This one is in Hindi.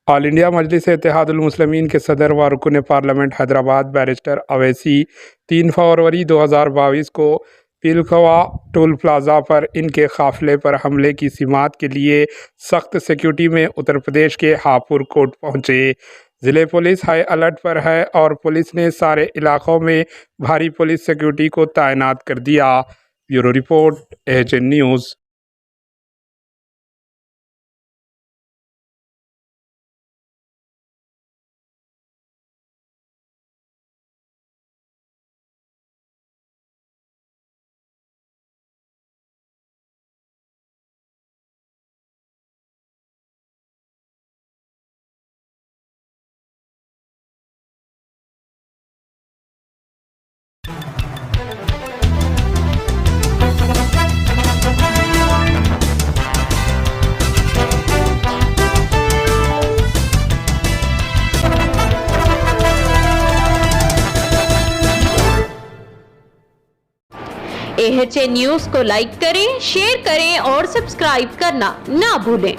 ऑल इंडिया मजलिस इत्तेहादुल मुस्लिमीन के सदर व रुकन पार्लियामेंट हैदराबाद बैरिस्टर अवैसी 3 फरवरी 2022 को पिलखवा टोल प्लाजा पर इनके काफिले पर हमले की समाअत के लिए सख्त सिक्योरिटी में उत्तर प्रदेश के हापुड़ कोर्ट पहुंचे। ज़िले पुलिस हाई अलर्ट पर है और पुलिस ने सारे इलाकों में भारी पुलिस सिक्योरिटी को तैनात कर दिया। Bureau report AHN news. AHN news को लाइक करें, शेयर करें और सब्सक्राइब करना ना भूलें।